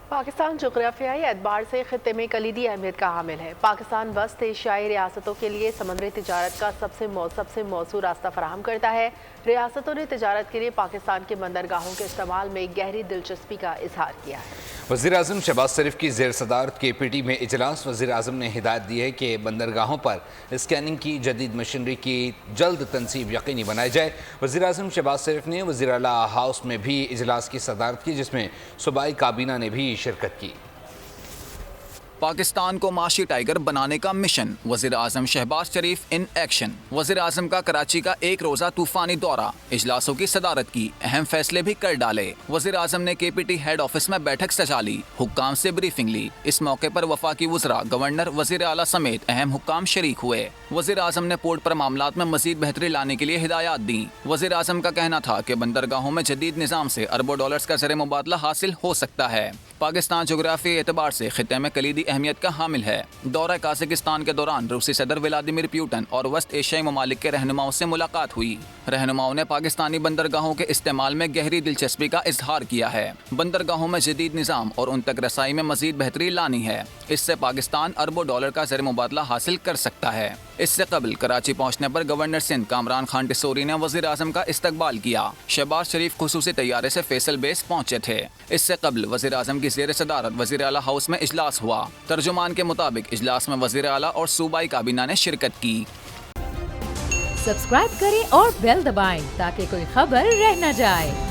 پاکستان جغرافیائی اعتبار سے خطے میں کلیدی اہمیت کا حامل ہے۔ پاکستان وسط ایشیائی ریاستوں کے لیے سمندری تجارت کا سب سے موثر راستہ فراہم کرتا ہے۔ ریاستوں نے تجارت کے لیے پاکستان کے بندرگاہوں کے استعمال میں گہری دلچسپی کا اظہار کیا ہے۔ وزیراعظم شہباز شریف کی زیر صدارت کے پی ٹی میں اجلاس، وزیراعظم نے ہدایت دی ہے کہ بندرگاہوں پر اسکیننگ کی جدید مشینری کی جلد تنصیب یقینی بنائی جائے۔ وزیراعظم شہباز شریف نے وزیر اعلیٰ ہاؤس میں بھی اجلاس کی صدارت کی، جس میں صوبائی کابینہ نے بھی شرکت کی۔ پاکستان کو معاشی ٹائیگر بنانے کا مشن، وزیر اعظم شہباز شریف ان ایکشن۔ وزیر اعظم کا کراچی کا ایک روزہ طوفانی دورہ، اجلاسوں کی صدارت کی، اہم فیصلے بھی کر ڈالے۔ وزیر اعظم نے کے پی ٹی ہیڈ آفس میں بیٹھک سجا لی، حکام سے بریفنگ لی۔ اس موقع پر وفاقی وزراء، گورنر، وزیر اعلیٰ سمیت اہم حکام شریک ہوئے۔ وزیر اعظم نے پورٹ پر معاملات میں مزید بہتری لانے کے لیے ہدایات دیں۔ وزیر اعظم کا کہنا تھا کہ بندرگاہوں میں جدید نظام سے اربوں ڈالرز کا زر مبادلہ حاصل ہو سکتا ہے۔ پاکستان جغرافیائی اعتبار سے خطے میں کلیدی اہمیت کا حامل ہے۔ دورہ قازقستان کے دوران روسی صدر ولادیمیر پیوٹن اور وسط ایشیائی ممالک کے رہنماؤں سے ملاقات ہوئی۔ رہنماؤں نے پاکستانی بندرگاہوں کے استعمال میں گہری دلچسپی کا اظہار کیا ہے۔ بندرگاہوں میں جدید نظام اور ان تک رسائی میں مزید بہتری لانی ہے۔ اس سے پاکستان اربوں ڈالر کا زر مبادلہ حاصل کر سکتا ہے۔ اس سے قبل کراچی پہنچنے پر گورنر سندھ کامران خان ٹسوری نے وزیر اعظم کا استقبال کیا۔ شہباز شریف خصوصی طیارے سے فیصل بیس پہنچے تھے۔ اس سے قبل وزیر اعظم کی زیر صدارت وزیر اعلیٰ ہاؤس میں اجلاس ہوا۔ ترجمان کے مطابق اجلاس میں وزیر اعلیٰ اور صوبائی کابینہ نے شرکت کی۔ سبسکرائب کریں اور بیل دبائیں تاکہ کوئی خبر رہ نہ جائے۔